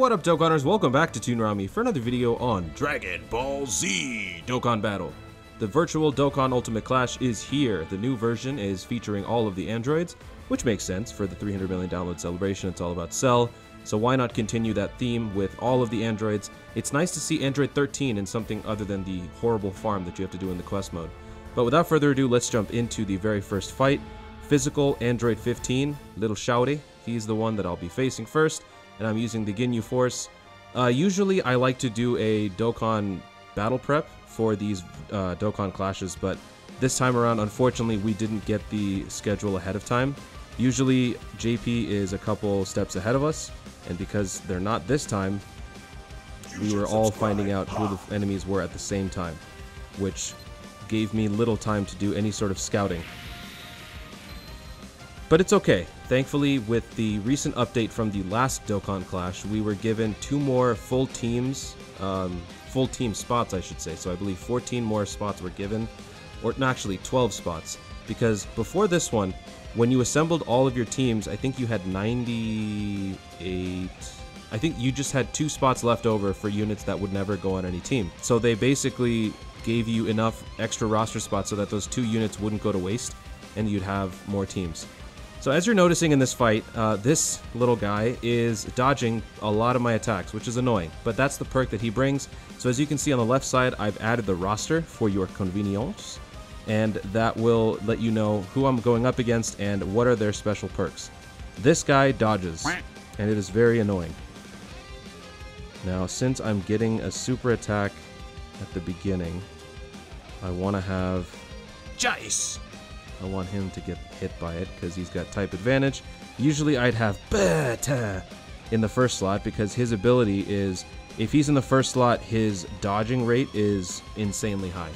What up, Dokkaners? Welcome back to Toonrami for another video on Dragon Ball Z Dokkan Battle. The virtual Dokkan Ultimate Clash is here. The new version is featuring all of the androids, which makes sense for the 300 million download celebration. It's all about Cell, so why not continue that theme with all of the androids? It's nice to see Android 13 in something other than the horrible farm that you have to do in the quest mode. But without further ado, let's jump into the very first fight. Physical Android 15, Little Shouty. He's the one that I'll be facing first, and I'm using the Ginyu Force. Usually I like to do a Dokkan battle prep for these Dokkan clashes, but this time around, unfortunately, we didn't get the schedule ahead of time. Usually JP is a couple steps ahead of us, and because they're not this time, we were all finding out who the enemies were at the same time, which gave me little time to do any sort of scouting. But it's okay. Thankfully, with the recent update from the last Dokkan Clash, we were given 2 more full teams, full team spots, I should say. So I believe 14 more spots were given, or no, actually 12 spots. Because before this one, when you assembled all of your teams, I think you had 98... I think you just had 2 spots left over for units that would never go on any team. So they basically gave you enough extra roster spots so that those 2 units wouldn't go to waste, and you'd have more teams. So as you're noticing in this fight, this little guy is dodging a lot of my attacks, which is annoying, but that's the perk that he brings. So as you can see on the left side, I've added the roster for your convenience, and that will let you know who I'm going up against and what are their special perks. This guy dodges, and it is very annoying. Now, since I'm getting a super attack at the beginning, I want to have Jace. I want him to get hit by it because he's got type advantage. Usually I'd have Beta in the first slot because his ability is, if he's in the first slot, his dodging rate is insanely high.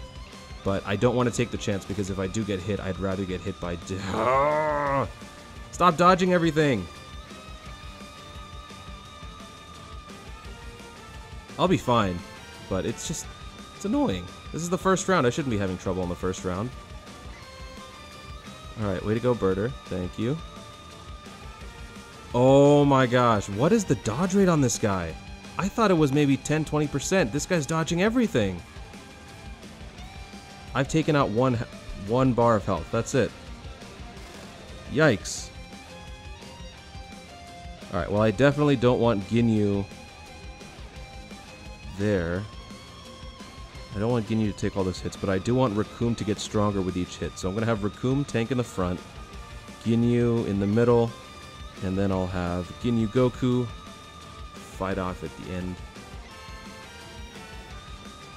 But I don't want to take the chance because if I do get hit, I'd rather get hit by... Stop dodging everything! I'll be fine, but it's annoying. This is the first round. I shouldn't be having trouble in the first round. Alright, way to go, Birder. Thank you. Oh my gosh, what is the dodge rate on this guy? I thought it was maybe 10-20%. This guy's dodging everything. I've taken out one bar of health. That's it. Yikes. Alright, well, I definitely don't want Ginyu there. I don't want Ginyu to take all those hits, but I do want Raccoon to get stronger with each hit. So I'm going to have Raccoon tank in the front, Ginyu in the middle, and then I'll have Ginyu Goku fight off at the end.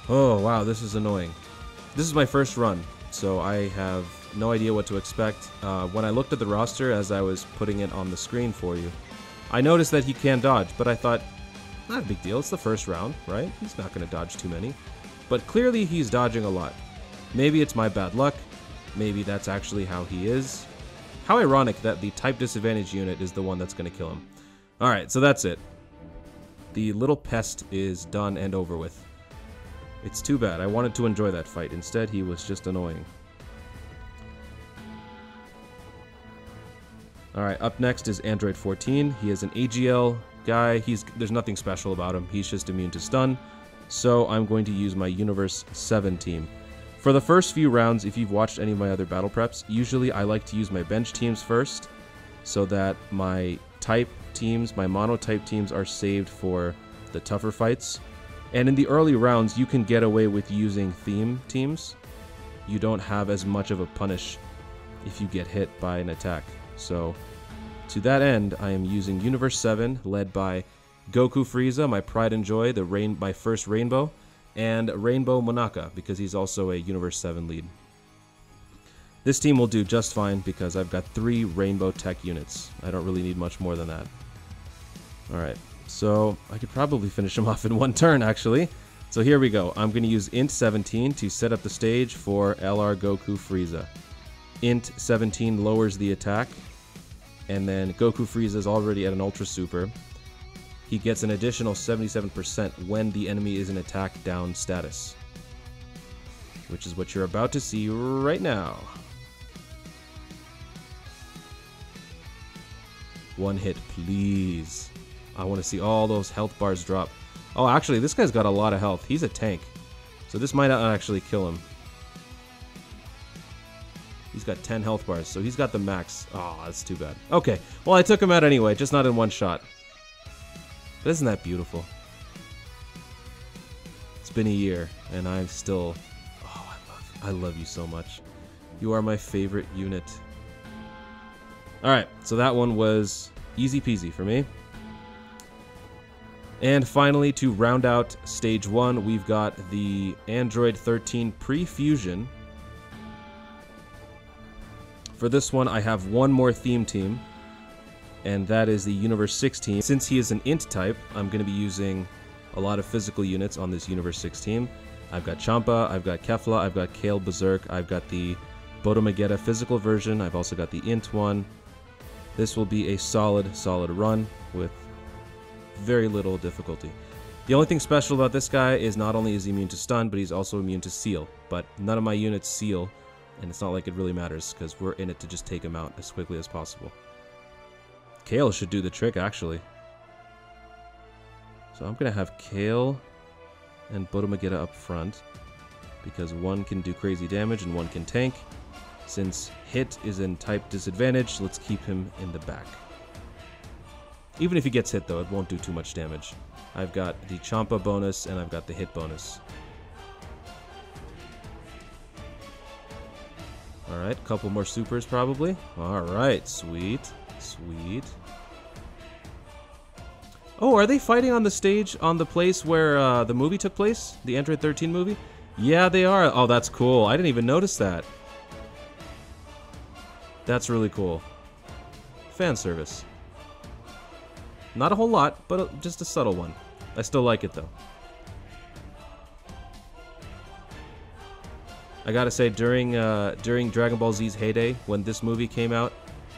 Oh, wow, this is annoying. This is my first run, so I have no idea what to expect. When I looked at the roster as I was putting it on the screen for you, I noticed that he can dodge, but I thought, not a big deal, it's the first round, right? He's not going to dodge too many. But clearly he's dodging a lot. Maybe it's my bad luck. Maybe that's actually how he is. How ironic that the type disadvantage unit is the one that's going to kill him. Alright, so that's it. The little pest is done and over with. It's too bad. I wanted to enjoy that fight. Instead, he was just annoying. Alright, up next is Android 14. He is an AGL guy. There's nothing special about him. He's just immune to stun. So I'm going to use my Universe 7 team. For the first few rounds, if you've watched any of my other battle preps, usually I like to use my bench teams first so that my type teams, my mono-type teams are saved for the tougher fights. And in the early rounds, you can get away with using theme teams. You don't have as much of a punish if you get hit by an attack. So to that end, I am using Universe 7 led by Goku Frieza, my pride and joy, my first Rainbow, and Rainbow Monaka, because he's also a Universe 7 lead. This team will do just fine because I've got 3 Rainbow Tech units. I don't really need much more than that. Alright, so I could probably finish him off in one turn, actually. So here we go. I'm going to use Int 17 to set up the stage for LR Goku Frieza. Int 17 lowers the attack, and then Goku Frieza is already at an Ultra Super. He gets an additional 77% when the enemy is in attack down status, which is what you're about to see right now. One hit, please. I want to see all those health bars drop. Oh, actually, this guy's got a lot of health. He's a tank. So this might not actually kill him. He's got 10 health bars, so he's got the max. Oh, that's too bad. Okay, well, I took him out anyway, just not in one shot. But isn't that beautiful? It's been a year, and I'm still... Oh, I love you so much. You are my favorite unit. Alright, so that one was easy peasy for me. And finally, to round out Stage 1, we've got the Android 13 Pre-Fusion. For this one, I have one more theme team, and that is the Universe 6 team. Since he is an int type, I'm going to be using a lot of physical units on this Universe 6 team. I've got Champa, I've got Kefla, I've got Kale Berserk, I've got the Botomagetta physical version, I've also got the int one. This will be a solid run with very little difficulty. The only thing special about this guy is not only is he immune to stun, but he's also immune to seal. But none of my units seal, and it's not like it really matters, because we're in it to just take him out as quickly as possible. Kale should do the trick, actually. So I'm going to have Kale and Botomagetta up front, because one can do crazy damage and one can tank. Since hit is in type disadvantage, let's keep him in the back. Even if he gets hit, though, it won't do too much damage. I've got the Champa bonus, and I've got the hit bonus. Alright, a couple more supers, probably. Alright, sweet. Sweet. Oh, are they fighting on the stage, on the place where the movie took place? The Android 13 movie? Yeah, they are. Oh, that's cool. I didn't even notice that. That's really cool. Fan service. Not a whole lot, but just a subtle one. I still like it, though. I gotta say, during Dragon Ball Z's heyday, when this movie came out,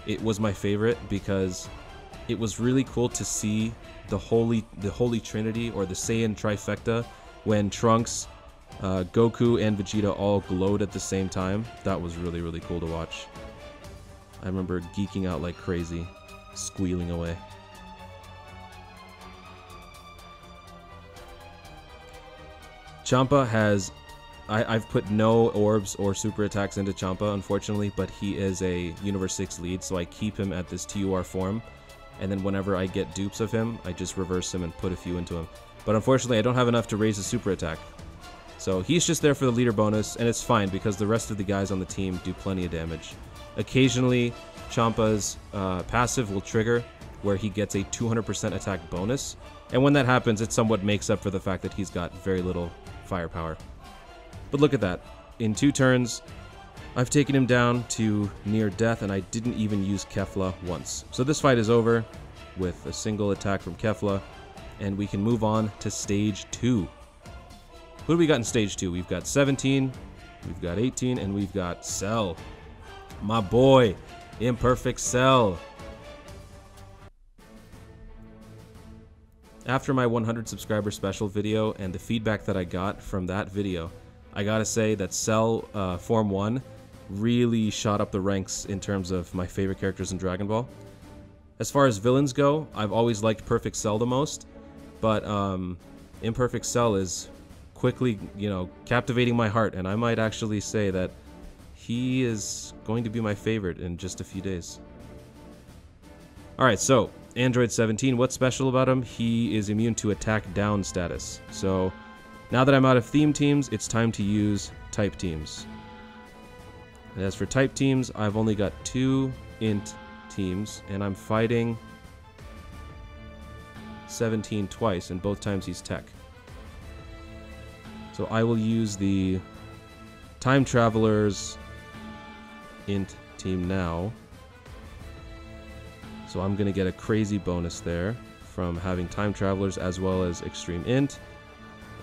it was my favorite because it was really cool to see the Holy Trinity, or the Saiyan trifecta, when Trunks, Goku, and Vegeta all glowed at the same time. That was really, really cool to watch. I remember geeking out like crazy, squealing away. Champa has... I've put no orbs or super attacks into Champa, unfortunately, but he is a Universe 6 lead, so I keep him at this TUR form, and then whenever I get dupes of him, I just reverse him and put a few into him. But unfortunately, I don't have enough to raise a super attack. So he's just there for the leader bonus, and it's fine, because the rest of the guys on the team do plenty of damage. Occasionally, Champa's passive will trigger, where he gets a 200% attack bonus, and when that happens, it somewhat makes up for the fact that he's got very little firepower. But look at that. In 2 turns, I've taken him down to near death, and I didn't even use Kefla once. So this fight is over with a single attack from Kefla, and we can move on to Stage 2. Who do we got in Stage 2? We've got 17, we've got 18, and we've got Cell. My boy, Imperfect Cell. After my 100 subscriber special video and the feedback that I got from that video, I gotta say that Cell Form 1 really shot up the ranks in terms of my favorite characters in Dragon Ball. As far as villains go, I've always liked Perfect Cell the most, but Imperfect Cell is quickly, captivating my heart, and I might actually say that he is going to be my favorite in just a few days. Alright, so, Android 17, what's special about him? He is immune to attack down status. So, now that I'm out of theme teams, it's time to use type teams. And as for type teams, I've only got 2 int teams, and I'm fighting 17 twice, and both times he's tech. So I will use the Time Travelers int team now. So I'm going to get a crazy bonus there from having Time Travelers as well as Extreme Int.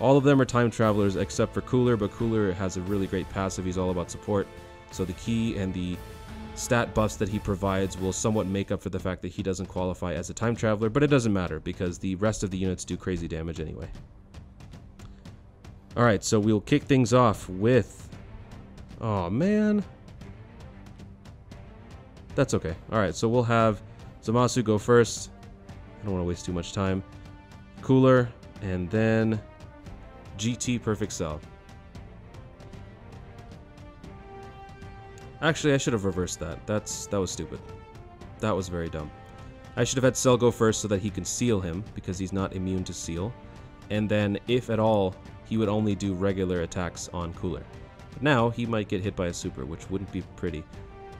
All of them are Time Travelers except for Cooler, but Cooler has a really great passive. He's all about support. So the key and the stat buffs that he provides will somewhat make up for the fact that he doesn't qualify as a Time Traveler, but it doesn't matter because the rest of the units do crazy damage anyway. Alright, so we'll kick things off with... Oh man. That's okay. Alright, so we'll have Zamasu go first, I don't want to waste too much time. Cooler, and then GT Perfect Cell. Actually, I should have reversed that. That was stupid. That was very dumb. I should have had Cell go first so that he can seal him, because he's not immune to seal. And then, if at all, he would only do regular attacks on Cooler. But now, he might get hit by a super, which wouldn't be pretty.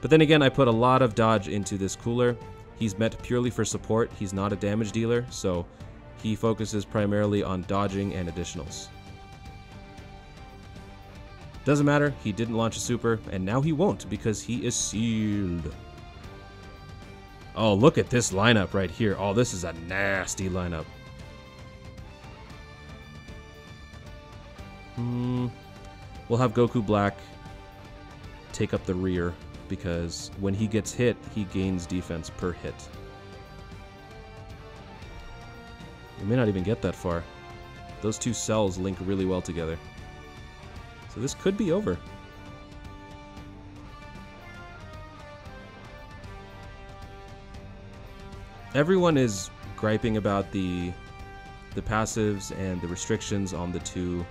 But then again, I put a lot of dodge into this Cooler. He's meant purely for support. He's not a damage dealer, so he focuses primarily on dodging and additionals. Doesn't matter, he didn't launch a super, and now he won't because he is sealed. Oh, look at this lineup right here. Oh, this is a nasty lineup. We'll have Goku Black take up the rear, because when he gets hit, he gains defense per hit. We may not even get that far. Those two cells link really well together. So this could be over. Everyone is griping about the passives and the restrictions on the two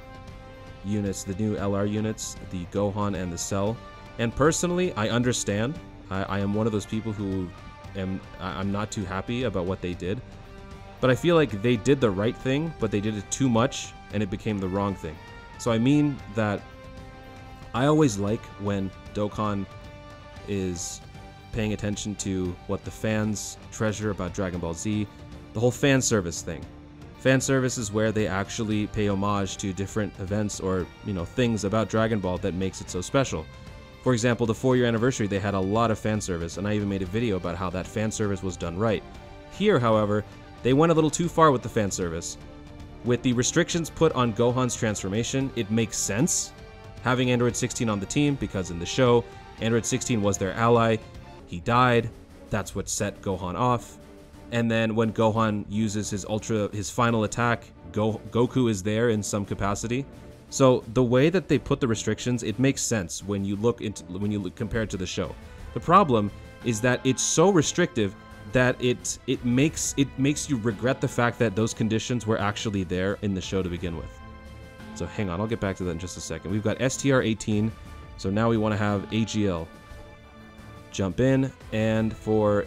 units, the new LR units, the Gohan and the Cell. And personally, I understand. I am one of those people who I'm not too happy about what they did. But I feel like they did the right thing, but they did it too much, and it became the wrong thing. So I mean that I always like when Dokkan is paying attention to what the fans treasure about Dragon Ball Z, the whole fan service thing. Fan service is where they actually pay homage to different events or, things about Dragon Ball that makes it so special. For example, the 4-year anniversary, they had a lot of fan service, and I even made a video about how that fan service was done right. Here, however, they went a little too far with the fan service. With the restrictions put on Gohan's transformation, it makes sense having Android 16 on the team, because in the show, Android 16 was their ally. He died. That's what set Gohan off. And then when Gohan uses his final attack, Goku is there in some capacity. So the way that they put the restrictions, it makes sense when you compare it to the show. The problem is that it's so restrictive that it makes you regret the fact that those conditions were actually there in the show to begin with. So hang on, I'll get back to that in just a second. We've got STR18, so now we want to have AGL jump in, and for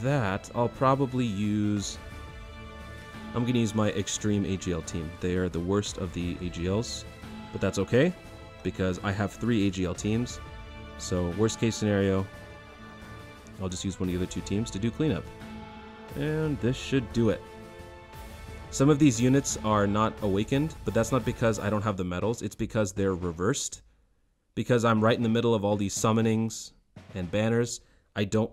that, I'll probably I'm going to use my Extreme AGL team. They are the worst of the AGLs, but that's okay, because I have 3 AGL teams, so worst case scenario, I'll just use one of the other 2 teams to do cleanup. And this should do it. Some of these units are not awakened, but that's not because I don't have the medals, it's because they're reversed. Because I'm right in the middle of all these summonings and banners, I don't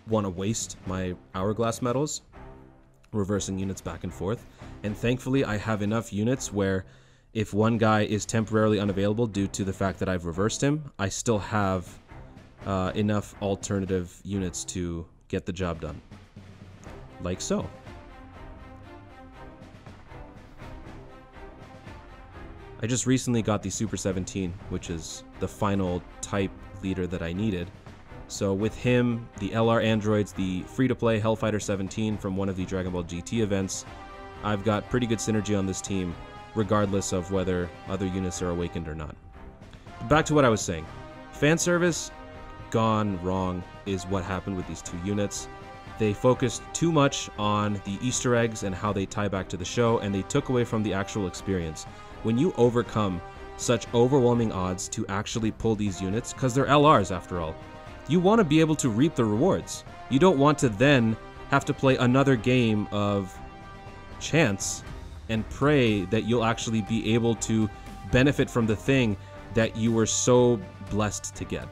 want to waste my Hourglass medals reversing units back and forth. And thankfully, I have enough units where if one guy is temporarily unavailable due to the fact that I've reversed him, I still have enough alternative units to get the job done. Like so. I just recently got the Super 17, which is the final type leader that I needed. So with him, the LR androids, the free-to-play Hellfighter 17 from one of the Dragon Ball GT events, I've got pretty good synergy on this team, regardless of whether other units are awakened or not. Back to what I was saying. Fan service gone wrong is what happened with these 2 units. They focused too much on the Easter eggs and how they tie back to the show, and they took away from the actual experience. When you overcome such overwhelming odds to actually pull these units, because they're LRs after all, you want to be able to reap the rewards. You don't want to then have to play another game of chance and pray that you'll actually be able to benefit from the thing that you were so blessed to get.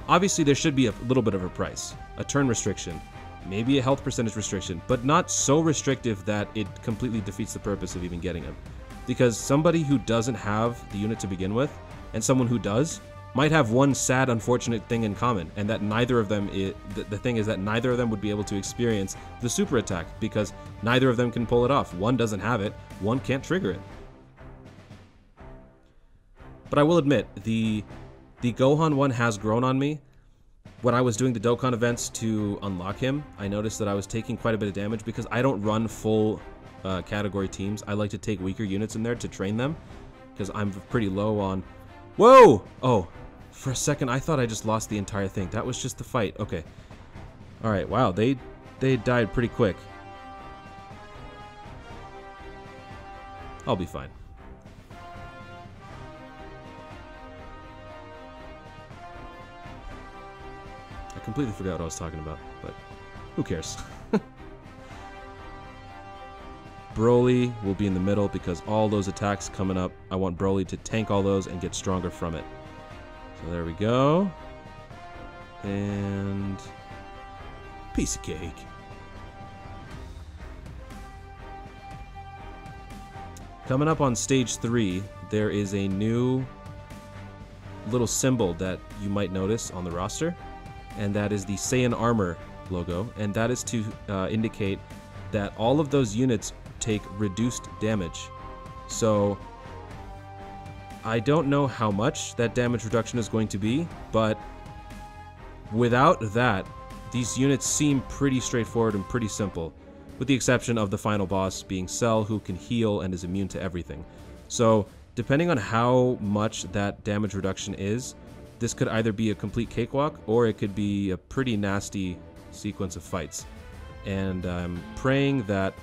Obviously, there should be a little bit of a price, a turn restriction, maybe a health percentage restriction, but not so restrictive that it completely defeats the purpose of even getting them. Because somebody who doesn't have the unit to begin with, and someone who does, might have one sad, unfortunate thing in common, and that neither of them the thing is that neither of them would be able to experience the super attack, because neither of them can pull it off. One doesn't have it, one can't trigger it. But I will admit, the Gohan one has grown on me. when I was doing the Dokkan events to unlock him, I noticed that I was taking quite a bit of damage because I don't run full category teams. I like to take weaker units in there to train them because I'm pretty low on... Whoa! Oh, for a second I thought I just lost the entire thing. That was just the fight. Okay. Alright, wow, they died pretty quick. I'll be fine. I completely forgot what I was talking about, but who cares? Broly will be in the middle because all those attacks coming up, I want Broly to tank all those and get stronger from it. So there we go. And... piece of cake. Coming up on stage 3, there is a new little symbol that you might notice on the roster, and that is the Saiyan armor logo, and that is to indicate that all of those units take reduced damage. So I don't know how much that damage reduction is going to be, but without that, these units seem pretty straightforward and pretty simple, with the exception of the final boss being Cell, who can heal and is immune to everything. So depending on how much that damage reduction is, this could either be a complete cakewalk or it could be a pretty nasty sequence of fights. And I'm praying that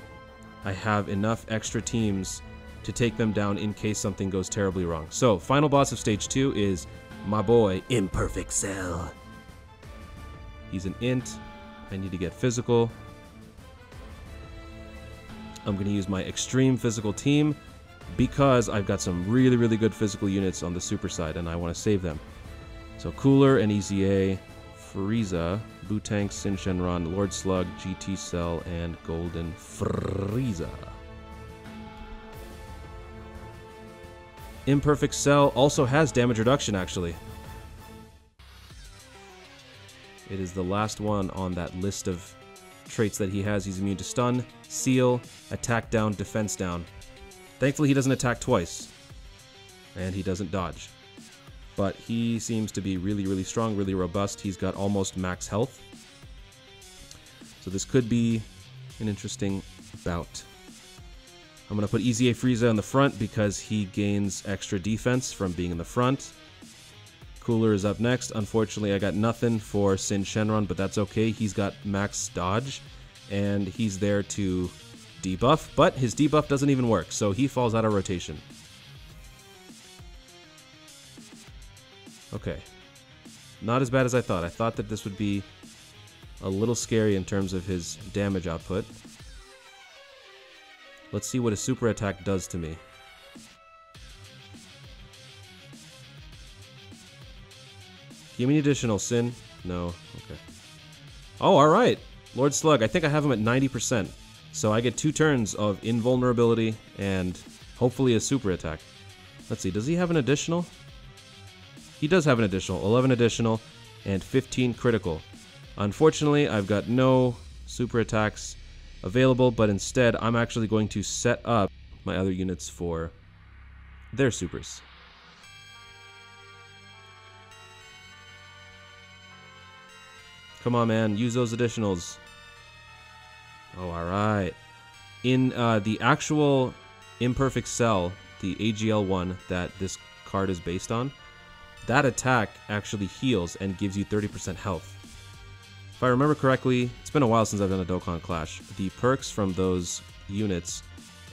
I have enough extra teams to take them down in case something goes terribly wrong. So, final boss of stage 2 is my boy, Imperfect Cell. He's an int. I need to get physical. I'm going to use my extreme physical team because I've got some really, really good physical units on the super side and I want to save them. So Cooler and EZA, Frieza, Blue Tank, Sin Shenron, Lord Slug, GT Cell, and Golden Frieza. Imperfect Cell also has damage reduction, actually. It is the last one on that list of traits that he has. He's immune to stun, seal, attack down, defense down. Thankfully, he doesn't attack twice, and he doesn't dodge. But he seems to be really, really strong, really robust. He's got almost max health. So this could be an interesting bout. I'm going to put EZA Frieza in the front because he gains extra defense from being in the front. Cooler is up next. Unfortunately, I got nothing for Sin Shenron, but that's okay. He's got max dodge, and he's there to debuff, but his debuff doesn't even work, so he falls out of rotation. Okay. Not as bad as I thought. I thought that this would be a little scary in terms of his damage output. Let's see what a super attack does to me. Give me additional, Sin. No. Okay. Oh, alright. Lord Slug. I think I have him at 90%. So I get 2 turns of invulnerability and hopefully a super attack. Let's see. Does he have an additional? He does have an additional. 11 additional and 15 critical. Unfortunately, I've got no super attacks available, but instead I'm actually going to set up my other units for their supers. Come on, man. Use those additionals. Oh, alright. In the actual Imperfect Cell, the AGL one that this card is based on, that attack actually heals and gives you 30% health. If I remember correctly, it's been a while since I've done a Dokkan Clash. The perks from those units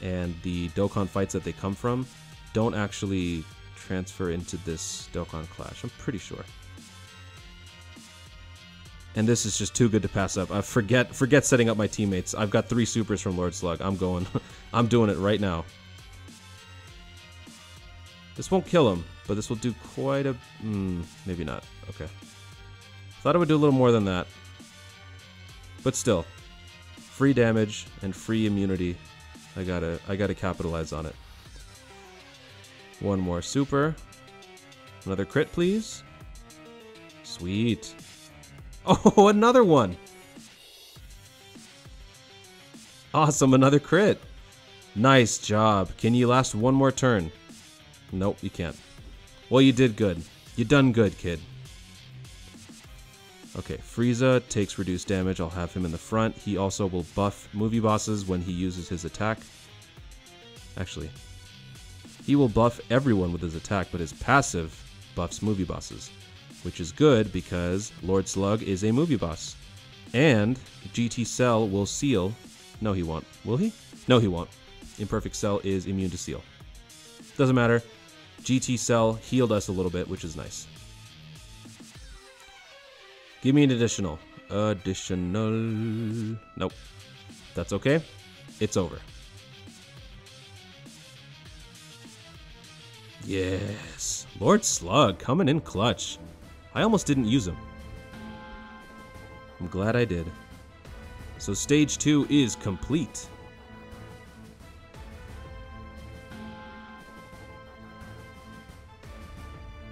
and the Dokkan fights that they come from don't actually transfer into this Dokkan Clash. I'm pretty sure. And this is just too good to pass up. Forget setting up my teammates. I've got 3 supers from Lord Slug. I'm going. I'm doing it right now. This won't kill him, but this will do quite a... maybe not. Okay. Thought it would do a little more than that. But still. Free damage and free immunity. I gotta capitalize on it. One more super. Another crit, please. Sweet. Oh, another one! Awesome, another crit. Nice job. Can you last one more turn? Nope, you can't. Well, you did good. You done good, kid. Okay, Frieza takes reduced damage. I'll have him in the front. He also will buff movie bosses when he uses his attack. Actually, he will buff everyone with his attack, but his passive buffs movie bosses, which is good because Lord Slug is a movie boss. And GT Cell will seal. No, he won't. Will he? No, he won't. Imperfect Cell is immune to seal. Doesn't matter. GT Cell healed us a little bit, which is nice. Give me an additional. Additional. Nope. That's okay. It's over. Yes. Lord Slug coming in clutch. I almost didn't use him. I'm glad I did. So stage 2 is complete.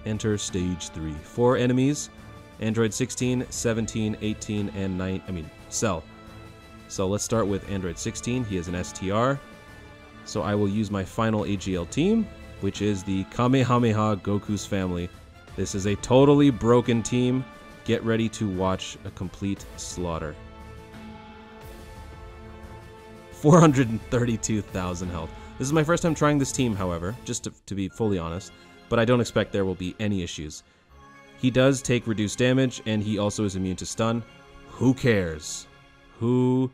Enter stage 3. 4 enemies. Android 16, 17, 18, and 9. Cell. So let's start with Android 16. He is an STR. So I will use my final AGL team, which is the Kamehameha Goku's family. This is a totally broken team. Get ready to watch a complete slaughter. 432,000 health. This is my first time trying this team, however, just to be fully honest, but I don't expect there will be any issues. He does take reduced damage, and he also is immune to stun. Who cares? Who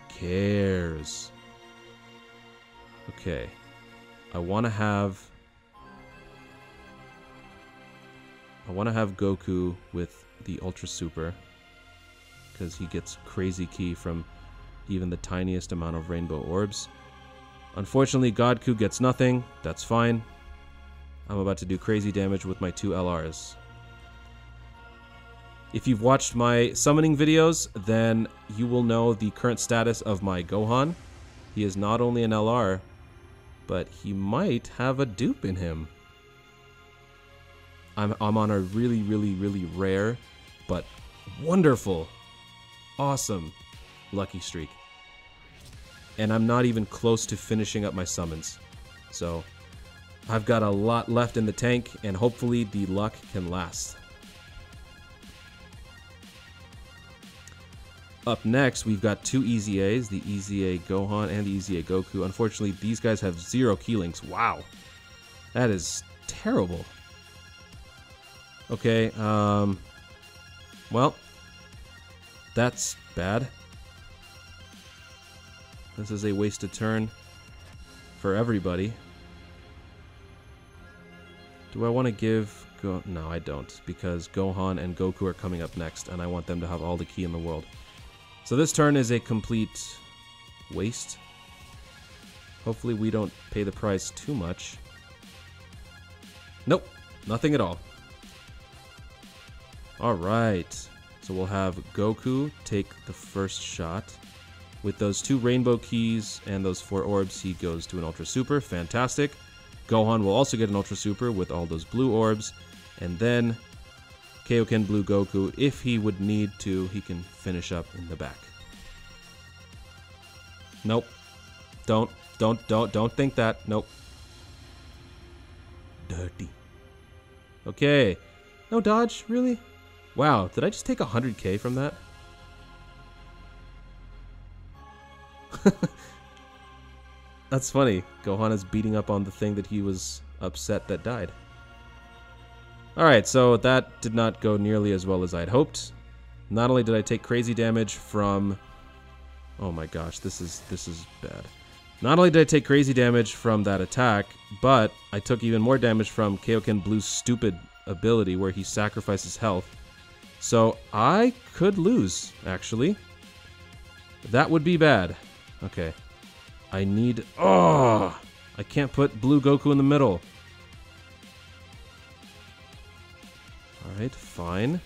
cares? Okay. I want to have Goku with the Ultra Super, because he gets crazy ki from even the tiniest amount of rainbow orbs. Unfortunately, Godku gets nothing. That's fine. I'm about to do crazy damage with my 2 LRs. If you've watched my summoning videos, then you will know the current status of my Gohan. He is not only an LR, but he might have a dupe in him. I'm on a really, really, really rare, but wonderful, awesome lucky streak. And I'm not even close to finishing up my summons. So I've got a lot left in the tank, and hopefully the luck can last. Up next, we've got 2 EZAs, the EZA Gohan and the EZA Goku. Unfortunately, these guys have 0 key links. Wow. That is terrible. Okay, well, that's bad. This is a wasted turn for everybody. Do I want to give... No, I don't, because Gohan and Goku are coming up next, and I want them to have all the ki in the world. So this turn is a complete waste. Hopefully we don't pay the price too much. Nope, nothing at all. Alright, so we'll have Goku take the first shot. With those 2 rainbow keys and those 4 orbs, he goes to an Ultra Super. Fantastic. Gohan will also get an Ultra Super with all those blue orbs. And then Kaioken Blue Goku, if he would need to, he can finish up in the back. Nope. Don't think that. Nope. Dirty. Okay. No dodge, really? Wow, did I just take 100k from that? That's funny. Gohan is beating up on the thing that he was upset that died. Alright, so that did not go nearly as well as I'd hoped. Not only did I take crazy damage from... Oh my gosh, this is bad. Not only did I take crazy damage from that attack, but I took even more damage from Kaioken Blue's stupid ability where he sacrifices health. So I could lose, actually. That would be bad. Okay. I need... Oh! I can't put Blue Goku in the middle. Alright, fine.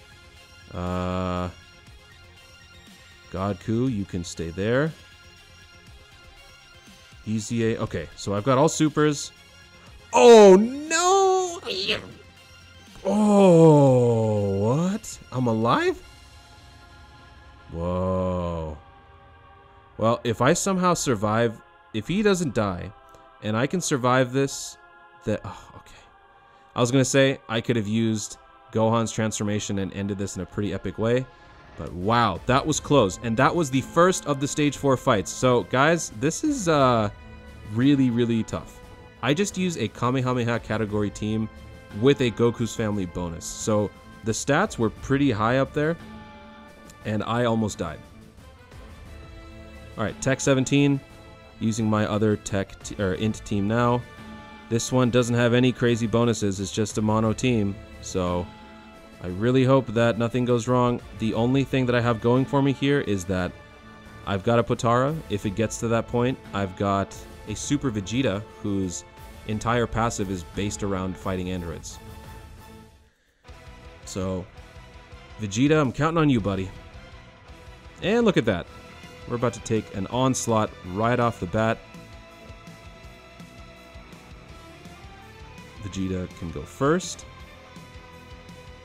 Godku, you can stay there. EZA... Okay, so I've got all supers. Oh, no! Oh, what? I'm alive? Whoa. Well, if I somehow survive... If he doesn't die, and I can survive this... Oh, okay. I was going to say, I could have used Gohan's transformation and ended this in a pretty epic way. But wow, that was close. And that was the first of the Stage 4 fights. So, guys, this is really, really tough. I just used a Kamehameha category team with a Goku's Family bonus. So, the stats were pretty high up there, and I almost died. Alright, Tech 17, using my other Int team now. This one doesn't have any crazy bonuses, it's just a mono team, so I really hope that nothing goes wrong. The only thing that I have going for me here is that I've got a Potara. If it gets to that point, I've got a Super Vegeta whose entire passive is based around fighting androids. So, Vegeta, I'm counting on you, buddy. And look at that. We're about to take an onslaught right off the bat. Vegeta can go first.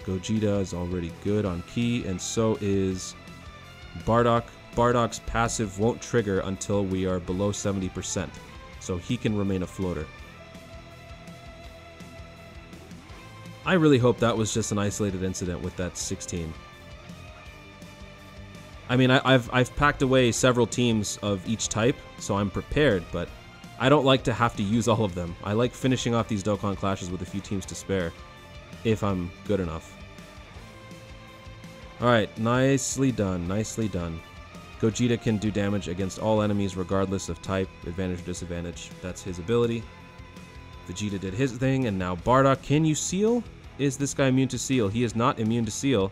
Gogeta is already good on Ki, and so is Bardock. Bardock's passive won't trigger until we are below 70%, so he can remain a floater. I really hope that was just an isolated incident with that 16. I mean, I've packed away several teams of each type, so I'm prepared, but I don't like to have to use all of them. I like finishing off these Dokkan clashes with a few teams to spare, if I'm good enough. Alright, nicely done, nicely done. Gogeta can do damage against all enemies regardless of type, advantage or disadvantage. That's his ability. Vegeta did his thing, and now Bardock. Can you seal? Is this guy immune to seal? He is not immune to seal,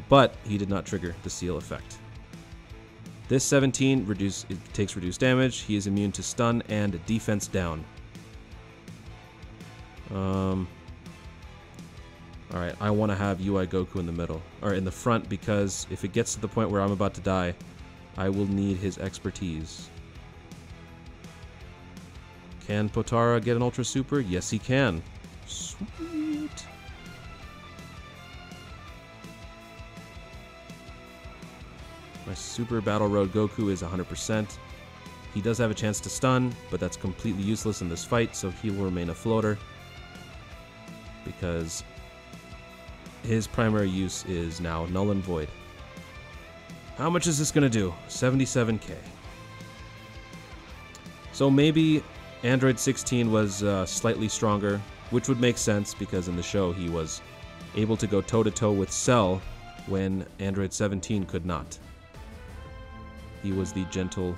but he did not trigger the seal effect. This 17 takes reduced damage. He is immune to stun and defense down. Alright, I want to have UI Goku in the middle, or in the front, because if it gets to the point where I'm about to die, I will need his expertise. Can Potara get an Ultra Super? Yes, he can. Sweet. My Super Battle Road Goku is 100%. He does have a chance to stun, but that's completely useless in this fight, so he will remain a floater. Because his primary use is now null and void. How much is this going to do? 77k. So maybe Android 16 was slightly stronger, which would make sense because in the show he was able to go toe-to-toe with Cell when Android 17 could not. He was the gentle,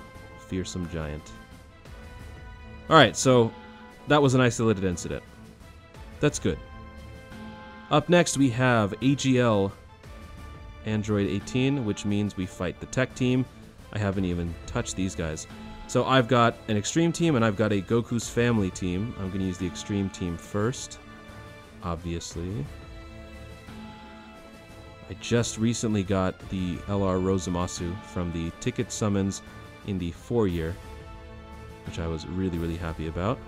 fearsome giant. Alright, so that was an isolated incident. That's good. Up next, we have AGL Android 18, which means we fight the tech team. I haven't even touched these guys. So I've got an extreme team, and I've got a Goku's Family team. I'm going to use the extreme team first, obviously. I just recently got the LR Rosamasu from the ticket summons in the 4-year, which I was really, really happy about.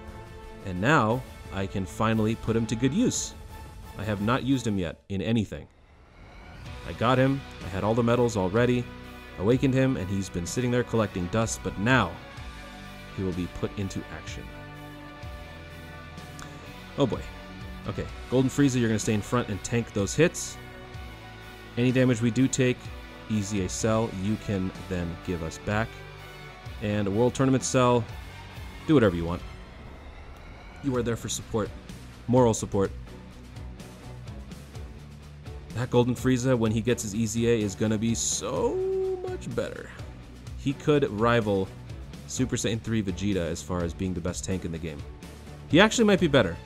And now I can finally put him to good use. I have not used him yet in anything. I got him, I had all the medals already, awakened him, and he's been sitting there collecting dust, but now he will be put into action. Oh boy. Okay, Golden Frieza, you're going to stay in front and tank those hits. Any damage we do take, easy a Cell, you can then give us back. And a World Tournament Cell, do whatever you want. You are there for support, moral support. That Golden Frieza, when he gets his EZA, is going to be so much better. He could rival Super Saiyan 3 Vegeta as far as being the best tank in the game. He actually might be better.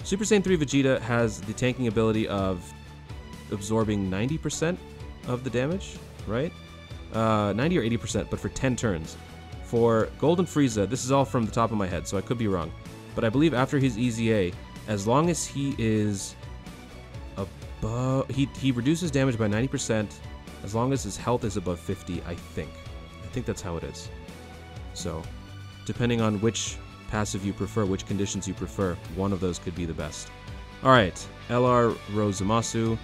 Super Saiyan 3 Vegeta has the tanking ability of absorbing 90% of the damage, right? 90 or 80%, but for 10 turns. For Golden Frieza, this is all from the top of my head, so I could be wrong, but I believe after his EZA, as long as he is above, he reduces damage by 90%, as long as his health is above 50, I think. I think that's how it is. So, depending on which passive you prefer, which conditions you prefer, one of those could be the best. Alright, LR Rosamasu,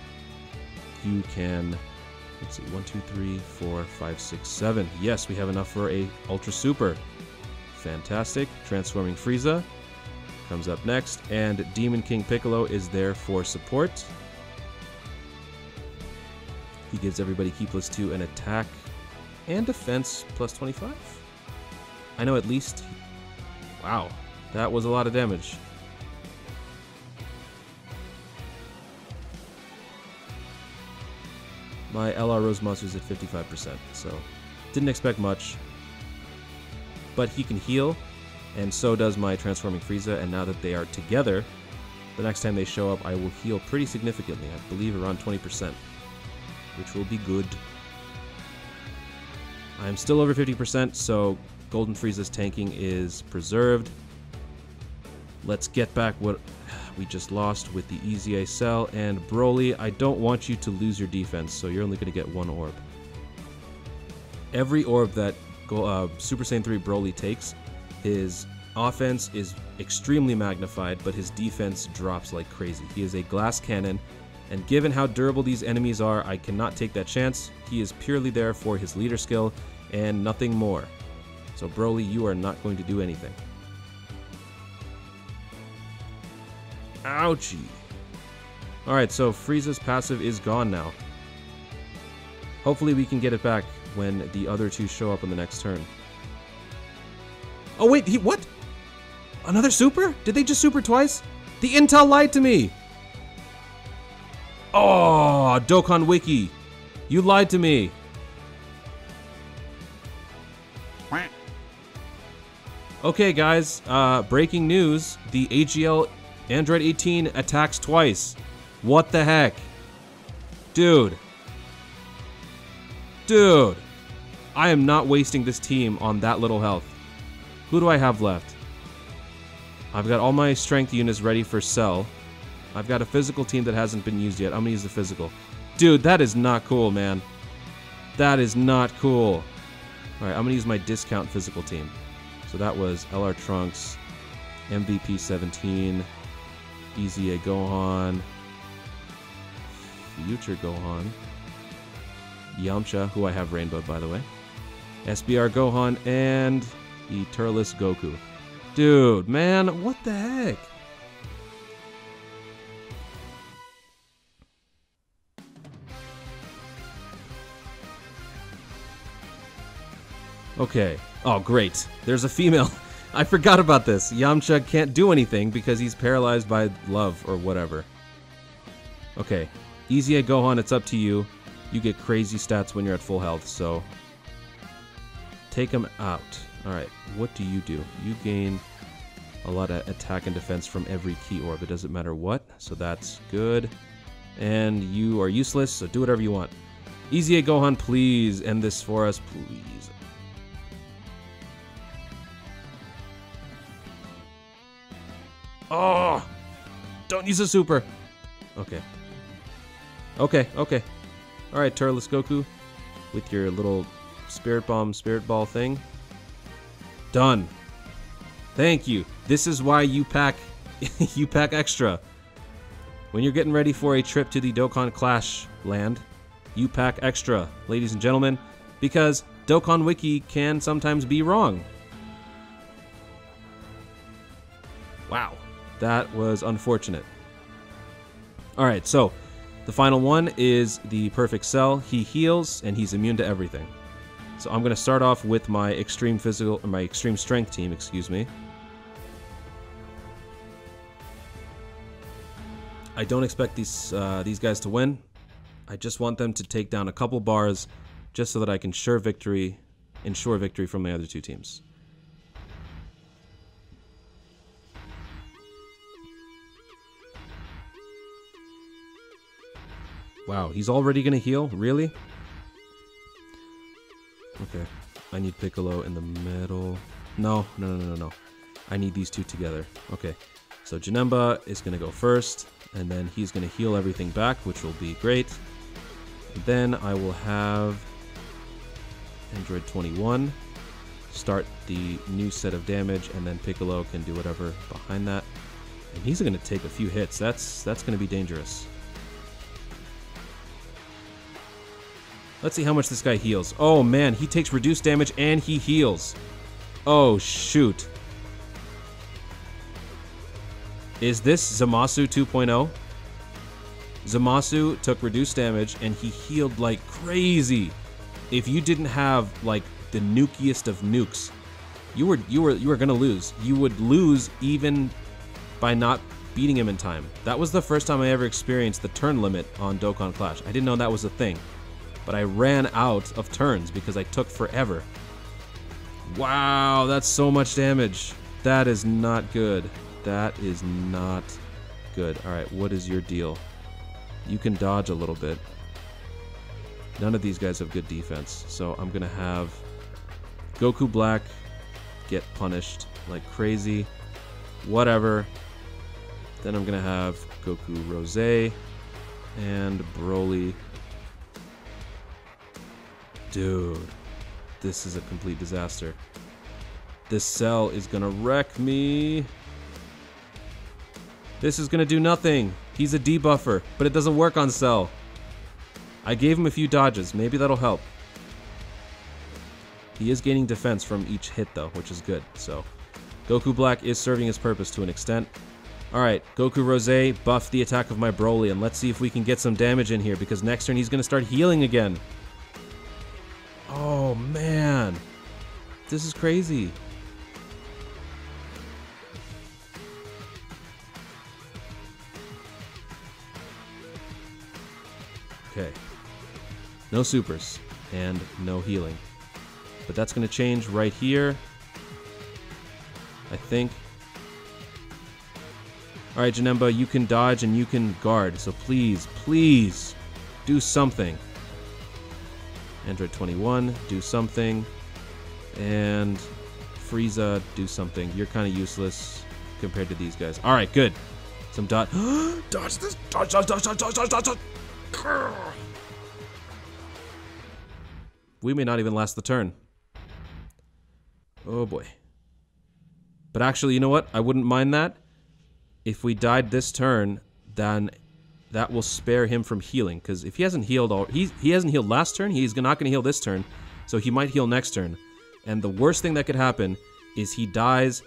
you can, let's see, 1, 2, 3, 4, 5, 6, 7. Yes, we have enough for a Ultra Super. Fantastic. Transforming Frieza comes up next, and Demon King Piccolo is there for support. He gives everybody key +2 and attack and defense +25. I know at least... Wow, that was a lot of damage. My LR Rose Monster's at 55%, so didn't expect much. But he can heal, and so does my Transforming Frieza, and now that they are together, the next time they show up, I will heal pretty significantly. I believe around 20%, which will be good. I'm still over 50%, so Golden Frieza's tanking is preserved. Let's get back what we just lost with the Easy A Cell. And Broly, I don't want you to lose your defense, so you're only going to get one orb. Every orb that Super Saiyan 3 Broly takes, his offense is extremely magnified, but his defense drops like crazy. He is a glass cannon, and given how durable these enemies are, I cannot take that chance. He is purely there for his leader skill and nothing more. So Broly, you are not going to do anything. Ouchie. Alright, so Frieza's passive is gone now. Hopefully we can get it back when the other two show up on the next turn. Oh wait, what? Another super? Did they just super twice? The intel lied to me! Oh, Dokkan Wiki. You lied to me. Okay guys, breaking news. The AGL Android 18 attacks twice. What the heck? Dude. Dude. I am not wasting this team on that little health. Who do I have left? I've got all my strength units ready for Cell. I've got a physical team that hasn't been used yet. I'm gonna use the physical. Dude, that is not cool, man. That is not cool. Alright, I'm gonna use my discount physical team. So that was LR Trunks, MVP 17, Easy A Gohan, Future Gohan, Yamcha, who I have rainbowed by the way, SBR Gohan, and the Turles Goku. Dude, man, what the heck? Okay. Oh, great. There's a female. I forgot about this. Yamcha can't do anything because he's paralyzed by love or whatever. Okay. Easy A Gohan, it's up to you. You get crazy stats when you're at full health, so... take him out. Alright, what do? You gain a lot of attack and defense from every key orb. It doesn't matter what, so that's good. And you are useless, so do whatever you want. Easy A Gohan, please end this for us, please. Oh! Don't use a super! Okay. Okay. Alright, Turles Goku, with your little Spirit Ball thing. Done. Thank you. This is why you pack you pack extra. When you're getting ready for a trip to the Dokkan Clash land, you pack extra, ladies and gentlemen, because Dokkan Wiki can sometimes be wrong. Wow, that was unfortunate. Alright, so the final one is the Perfect Cell. He heals and he's immune to everything. So I'm going to start off with my extreme strength team, excuse me. I don't expect these guys to win. I just want them to take down a couple bars just so that I can ensure victory from the other two teams. Wow, he's already gonna heal? Really? Okay, I need Piccolo in the middle. No. I need these two together. Okay, so Janemba is gonna go first, and then he's gonna heal everything back, which will be great. And then I will have Android 21 start the new set of damage, and then Piccolo can do whatever behind that. And he's gonna take a few hits. That's gonna be dangerous. Let's see how much this guy heals. Oh man, he takes reduced damage and he heals. Oh shoot. Is this Zamasu 2.0? Zamasu took reduced damage, and he healed like crazy. If you didn't have like the nukiest of nukes, you were gonna lose. You would lose even by not beating him in time. That was the first time I ever experienced the turn limit on Dokkan Clash. I didn't know that was a thing, but I ran out of turns because I took forever. Wow, that's so much damage. That is not good. That is not good. All right, what is your deal? You can dodge a little bit. None of these guys have good defense, so I'm gonna have Goku Black get punished like crazy. Whatever. Then I'm gonna have Goku Rose and Broly. Dude, this is a complete disaster. This Cell is gonna wreck me. This is gonna do nothing. He's a debuffer, but it doesn't work on Cell. I gave him a few dodges. Maybe that'll help. He is gaining defense from each hit, though, which is good. So, Goku Black is serving his purpose to an extent. Alright, Goku Rose, buff the attack of my Broly, and let's see if we can get some damage in here, because next turn he's going to start healing again. Oh, man. This is crazy. Okay. No supers, and no healing. But that's going to change right here, I think. Alright, Janemba, you can dodge and you can guard, so please, please, do something. Android 21, do something. And Frieza, do something. You're kind of useless compared to these guys. Alright, good. Some dodge. Dodge this! Dodge, dodge, dodge, dodge, dodge, dodge, dodge! We may not even last the turn. Oh boy. But actually, you know what? I wouldn't mind that. If we died this turn, then that will spare him from healing. Because if he hasn't healed he hasn't healed last turn, he's not going to heal this turn. So he might heal next turn. And the worst thing that could happen is he dies,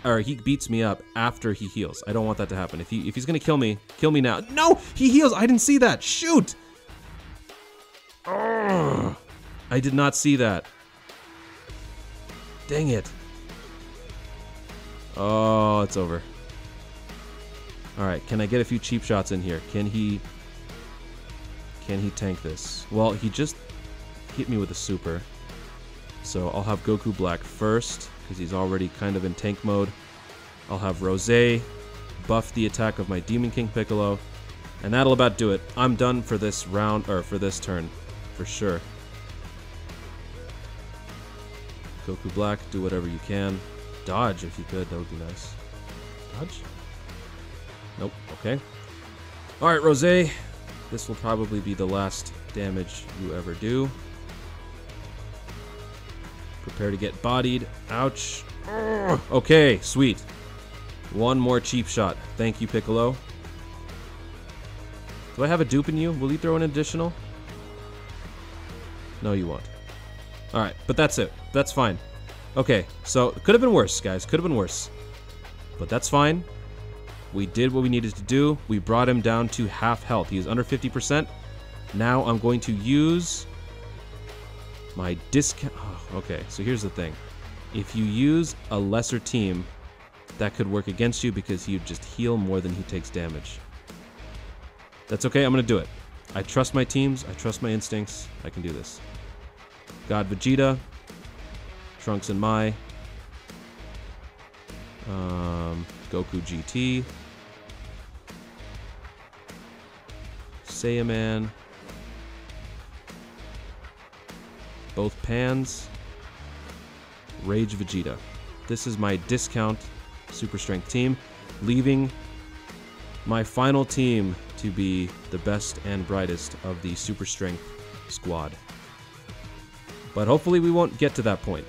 or he beats me up after he heals. I don't want that to happen. If he's going to kill me now. No! He heals! I didn't see that! Shoot! Ugh. I did not see that. Dang it. Oh, it's over. Alright, can I get a few cheap shots in here? Can he tank this? Well, he just hit me with a super. So I'll have Goku Black first, because he's already kind of in tank mode. I'll have Rose buff the attack of my Demon King Piccolo. And that'll about do it. I'm done for this round, or for this turn. For sure. Goku Black, do whatever you can. Dodge if you could, that would be nice. Dodge? Nope, okay. Alright, Rose. This will probably be the last damage you ever do. Prepare to get bodied. Ouch. Ugh. Okay, sweet. One more cheap shot. Thank you, Piccolo. Do I have a dupe in you? Will you throw an additional? No, you won't. Alright, but that's it. That's fine. Okay, so it could have been worse, guys. Could have been worse. But that's fine. We did what we needed to do. We brought him down to half health. He is under 50%. Now I'm going to use my discount. Oh, okay, so here's the thing. If you use a lesser team, that could work against you because he'd just heal more than he takes damage. That's okay, I'm going to do it. I trust my teams. I trust my instincts. I can do this. God Vegeta. Trunks and Mai. Goku GT. Saiyaman. Both Pans. Rage Vegeta. This is my discount super strength team, leaving my final team to be the best and brightest of the super strength squad. But hopefully we won't get to that point.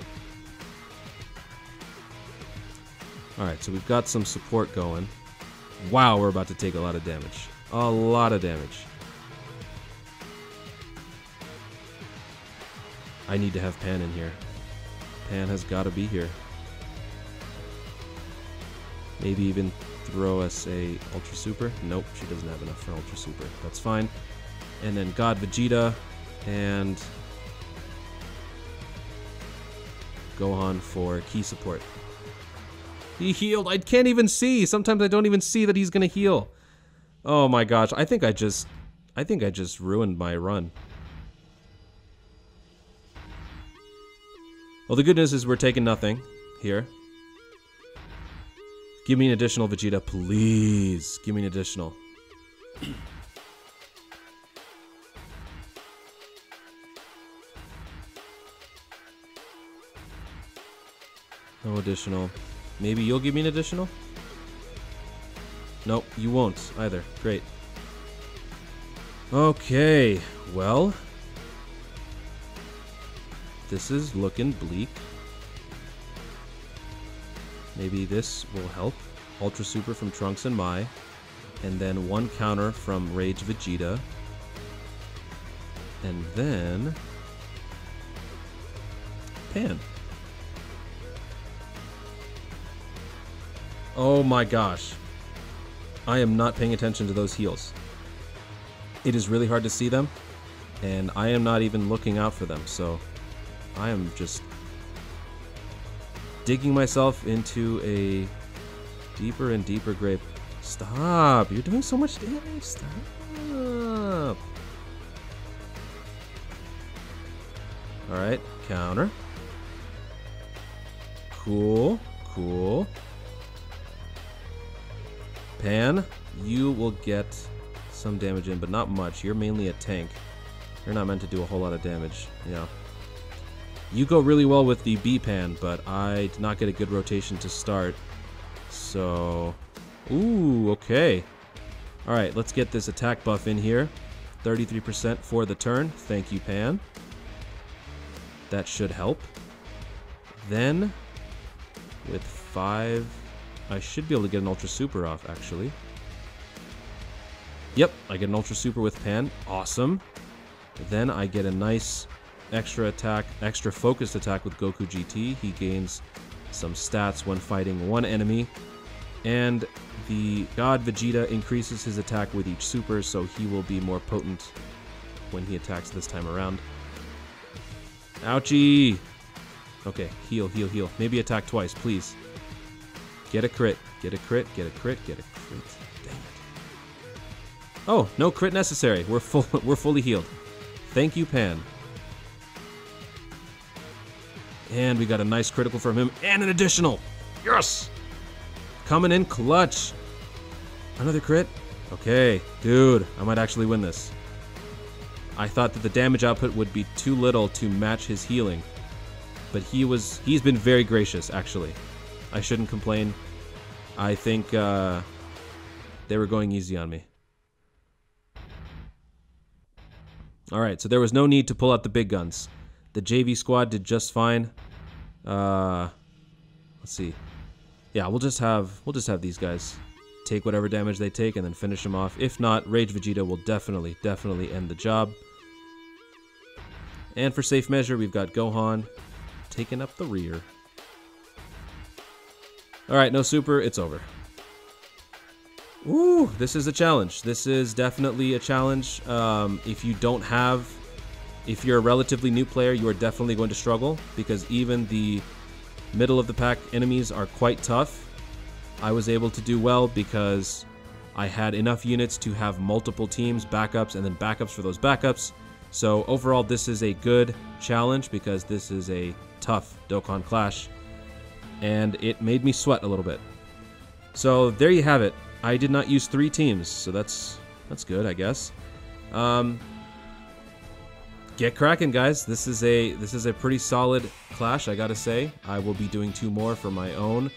Alright, so we've got some support going. Wow, we're about to take a lot of damage. A lot of damage. I need to have Pan in here. Pan has got to be here. Maybe even throw us a Ultra Super. Nope, she doesn't have enough for Ultra Super. That's fine. And then God Vegeta and Gohan for key support. He healed. I can't even see. Sometimes I don't even see that he's gonna heal. Oh my gosh, I think I just ruined my run. Well, the good news is we're taking nothing here. Give me an additional Vegeta, please. Give me an additional. No additional. Maybe you'll give me an additional? Nope, you won't either. Great. Okay, well, this is looking bleak. Maybe this will help. Ultra Super from Trunks and Mai. And then one counter from Rage Vegeta. And then Pan. Oh my gosh. I am not paying attention to those heals. It is really hard to see them, and I am not even looking out for them, so I am just digging myself into a deeper and deeper grave. Stop! You're doing so much damage. Stop! Alright, counter. Cool, cool. Pan, you will get some damage in, but not much. You're mainly a tank. You're not meant to do a whole lot of damage. Yeah. You go really well with the B-Pan, but I did not get a good rotation to start. So... Ooh, okay. Alright, let's get this attack buff in here. 33% for the turn. Thank you, Pan. That should help. Then, with 5... I should be able to get an Ultra Super off, actually. Yep, I get an Ultra Super with Pan. Awesome. Then I get a nice extra attack, extra focused attack with Goku GT. He gains some stats when fighting one enemy. And the God Vegeta increases his attack with each super, so he will be more potent when he attacks this time around. Ouchie! Okay, heal, heal, heal. Maybe attack twice, please. Get a crit, get a crit, get a crit, get a crit. Dang it. Oh, no crit necessary. We're fully healed. Thank you, Pan. And we got a nice critical from him and an additional. Yes! Coming in clutch. Another crit? Okay, dude, I might actually win this. I thought that the damage output would be too little to match his healing. But he's been very gracious, actually. I shouldn't complain. I think they were going easy on me. Alright, so there was no need to pull out the big guns. The JV squad did just fine. Let's see. Yeah, we'll just have these guys take whatever damage they take and then finish them off. If not, Rage Vegeta will definitely end the job. And for safe measure, we've got Gohan taking up the rear. Alright, no super, it's over. Ooh, this is a challenge. This is definitely a challenge. If you're a relatively new player, you are definitely going to struggle, because even the middle of the pack enemies are quite tough. I was able to do well because I had enough units to have multiple teams, backups, and then backups for those backups. So overall, this is a good challenge because this is a tough Dokkan Clash. And it made me sweat a little bit. So there you have it. I did not use 3 teams, so that's good, I guess. Get cracking, guys. This is a pretty solid clash, I gotta say. I will be doing 2 more for my own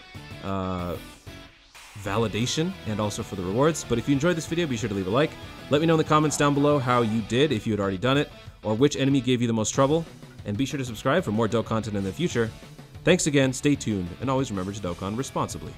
validation and also for the rewards. But if you enjoyed this video, be sure to leave a like. Let me know in the comments down below how you did, if you had already done it, or which enemy gave you the most trouble. And be sure to subscribe for more Dokkan content in the future. Thanks again, stay tuned, and always remember to Dokkan responsibly.